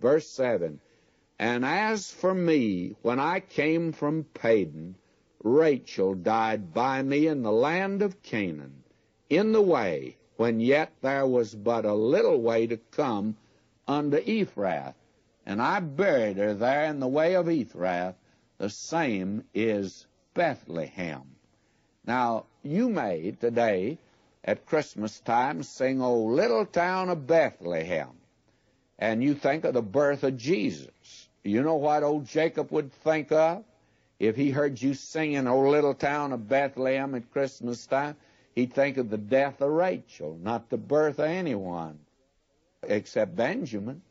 Verse 7, and as for me, when I came from Padan, Rachel died by me in the land of Canaan, in the way, when yet there was but a little way to come unto Ephrath. And I buried her there in the way of Ephrath. The same is Bethlehem. Now, you may today, at Christmas time, sing, O Little Town of Bethlehem, and you think of the birth of Jesus. You know what old Jacob would think of if he heard you singing, O Little Town of Bethlehem at Christmas time? He'd think of the death of Rachel, not the birth of anyone except Benjamin.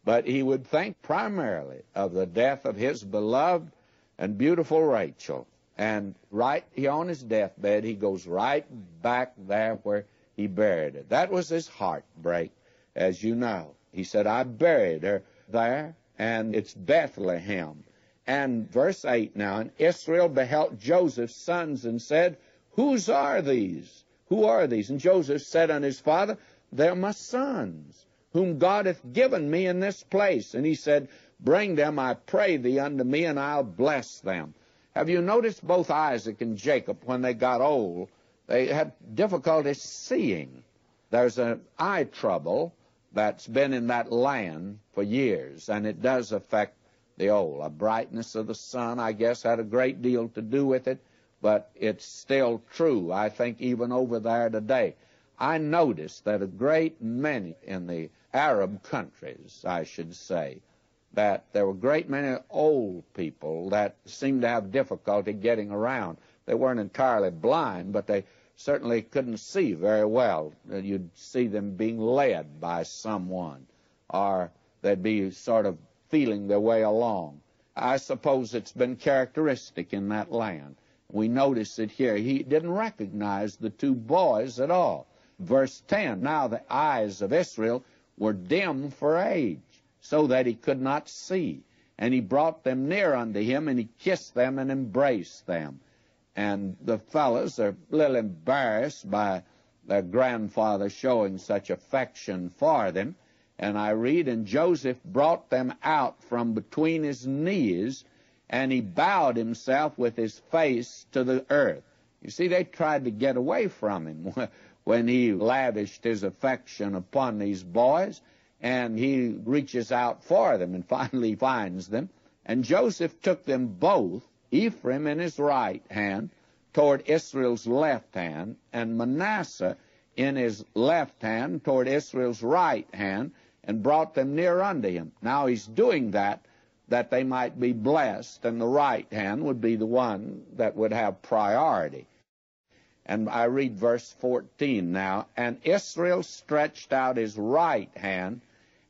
But he would think primarily of the death of his beloved and beautiful Rachel. And right here on his deathbed, he goes right back there where he buried her. That was his heartbreak, as you know. He said, I buried her there, and it's Bethlehem. And verse 8 now, and Israel beheld Joseph's sons and said, Whose are these? Who are these? And Joseph said unto his father, They're my sons, whom God hath given me in this place. And he said, Bring them, I pray thee, unto me, and I'll bless them. Have you noticed both Isaac and Jacob, when they got old, they had difficulty seeing? There's an eye trouble that's been in that land for years, and it does affect the old. The brightness of the sun, I guess, had a great deal to do with it, but it's still true, I think, even over there today. I noticed that a great many in the Arab countries, I should say, that there were a great many old people that seemed to have difficulty getting around. They weren't entirely blind, but they certainly couldn't see very well. You'd see them being led by someone, or they'd be sort of feeling their way along. I suppose it's been characteristic in that land. We notice it here. He didn't recognize the two boys at all. Verse 10, now the eyes of Israel were dim for age, so that he could not see. And he brought them near unto him, and he kissed them and embraced them. And the fellows are a little embarrassed by their grandfather showing such affection for them. And I read, and Joseph brought them out from between his knees, and he bowed himself with his face to the earth. You see, they tried to get away from him when he lavished his affection upon these boys, and he reaches out for them and finally finds them. And Joseph took them both, Ephraim in his right hand, toward Israel's left hand, and Manasseh in his left hand toward Israel's right hand, and brought them near unto him. Now he's doing that they might be blessed, and the right hand would be the one that would have priority. And I read verse 14 now, and Israel stretched out his right hand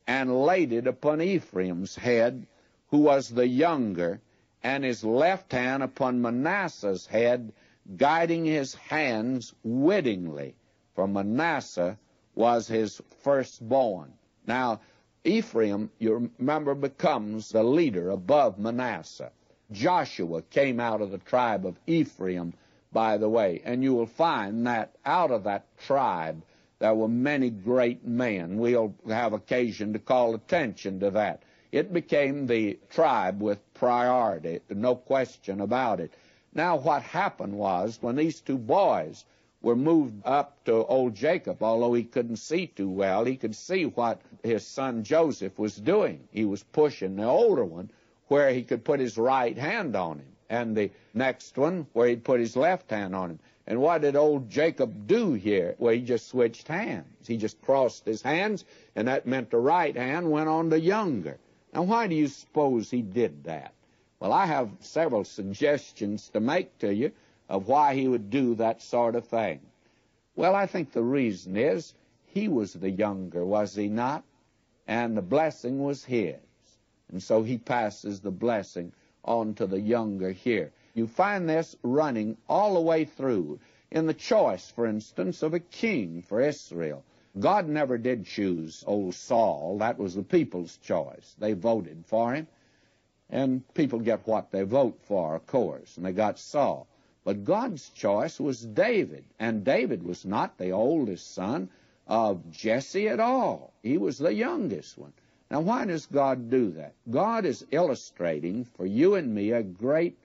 and laid it upon Ephraim's head, who was the younger, and his left hand upon Manasseh's head, guiding his hands wittingly, for Manasseh was his firstborn. Now, Ephraim, you remember, becomes the leader above Manasseh. Joshua came out of the tribe of Ephraim, by the way, and you will find that out of that tribe there were many great men. We'll have occasion to call attention to that. It became the tribe with priority, no question about it. Now, what happened was, when these two boys were moved up to old Jacob, although he couldn't see too well, he could see what his son Joseph was doing. He was pushing the older one where he could put his right hand on him, and the next one where he'd put his left hand on him. And what did old Jacob do here? Well, he just switched hands. He just crossed his hands, and that meant the right hand went on the younger. Now, why do you suppose he did that? Well, I have several suggestions to make to you of why he would do that sort of thing. Well, I think the reason is he was the younger, was he not? And the blessing was his. And so he passes the blessing on to the younger here. You find this running all the way through. In the choice, for instance, of a king for Israel, God never did choose old Saul. That was the people's choice. They voted for him. And people get what they vote for, of course, and they got Saul. But God's choice was David, and David was not the oldest son of Jesse at all. He was the youngest one. Now, why does God do that? God is illustrating for you and me a great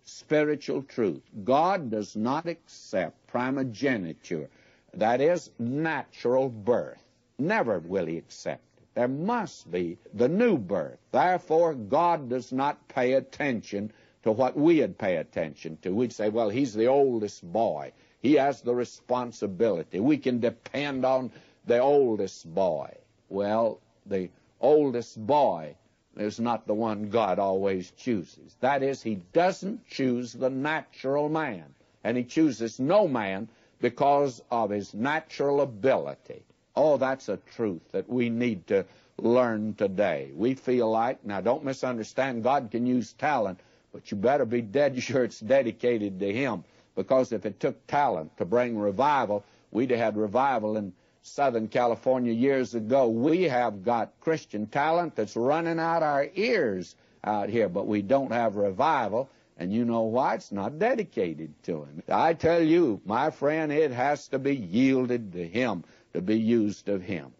spiritual truth. God does not accept primogeniture, that is, natural birth. Never will he accept it. There must be the new birth. Therefore, God does not pay attention to what we'd pay attention to. We'd say, well, he's the oldest boy. He has the responsibility. We can depend on the oldest boy. Well, the oldest boy is not the one God always chooses. That is, he doesn't choose the natural man, and he chooses no man because of his natural ability. Oh, that's a truth that we need to learn today. We feel like, now don't misunderstand, God can use talent, but you better be dead sure it's dedicated to him, because if it took talent to bring revival, we'd have had revival in Southern California years ago. We have got Christian talent that's running out our ears out here, but we don't have revival, and you know why? It's not dedicated to him. I tell you, my friend, it has to be yielded to him, to be used of him.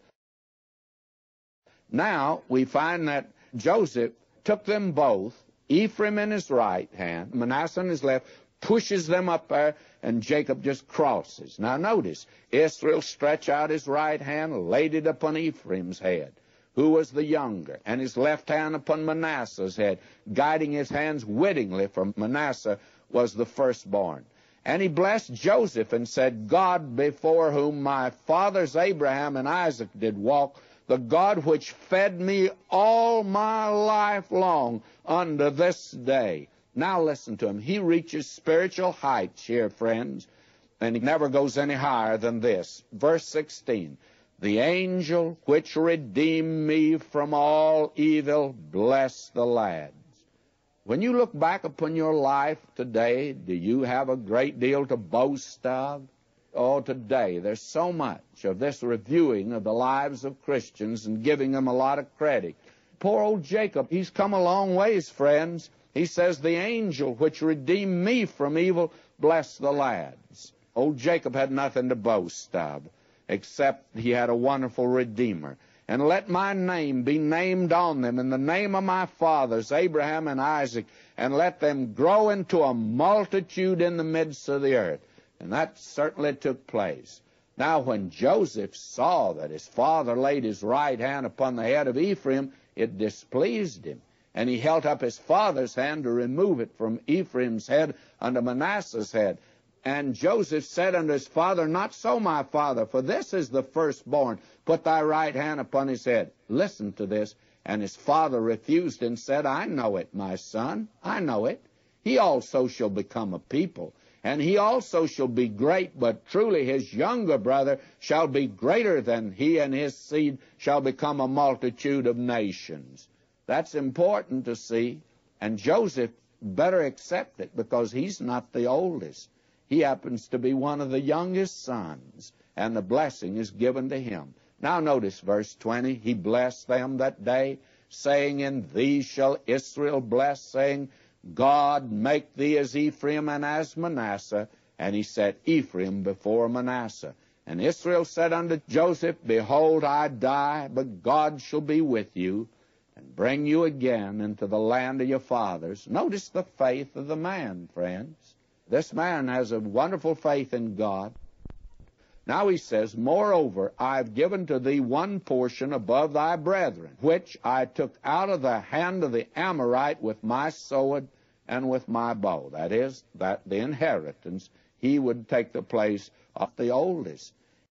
Now, we find that Joseph took them both, Ephraim in his right hand, Manasseh in his left, pushes them up there, and Jacob just crosses. Now notice, Israel stretched out his right hand, laid it upon Ephraim's head, who was the younger, and his left hand upon Manasseh's head, guiding his hands wittingly, for Manasseh was the firstborn. And he blessed Joseph and said, God, before whom my fathers Abraham and Isaac did walk, the God which fed me all my life long unto this day. Now listen to him. He reaches spiritual heights here, friends, and he never goes any higher than this. Verse 16, the angel which redeemed me from all evil, bless the lads. When you look back upon your life today, do you have a great deal to boast of? Oh, today there's so much of this reviewing of the lives of Christians and giving them a lot of credit. Poor old Jacob, he's come a long ways, friends. He says, the angel which redeemed me from evil, bless the lads. Old Jacob had nothing to boast of, except he had a wonderful Redeemer. And let my name be named on them in the name of my fathers, Abraham and Isaac, and let them grow into a multitude in the midst of the earth. And that certainly took place. Now, when Joseph saw that his father laid his right hand upon the head of Ephraim, it displeased him. And he held up his father's hand to remove it from Ephraim's head unto Manasseh's head. And Joseph said unto his father, not so, my father, for this is the firstborn. Put thy right hand upon his head. Listen to this. And his father refused and said, I know it, my son, I know it. He also shall become a people, and he also shall be great, but truly his younger brother shall be greater than he, and his seed shall become a multitude of nations. That's important to see, and Joseph better accept it because he's not the oldest. He happens to be one of the youngest sons, and the blessing is given to him. Now notice verse 20, he blessed them that day, saying, in thee shall Israel bless, saying, God make thee as Ephraim and as Manasseh. And he set Ephraim before Manasseh. And Israel said unto Joseph, behold, I die, but God shall be with you, and bring you again into the land of your fathers. Notice the faith of the man, friends. This man has a wonderful faith in God. Now he says, moreover, I have given to thee one portion above thy brethren, which I took out of the hand of the Amorite with my sword and with my bow. That is, that the inheritance, he would take the place of the oldest.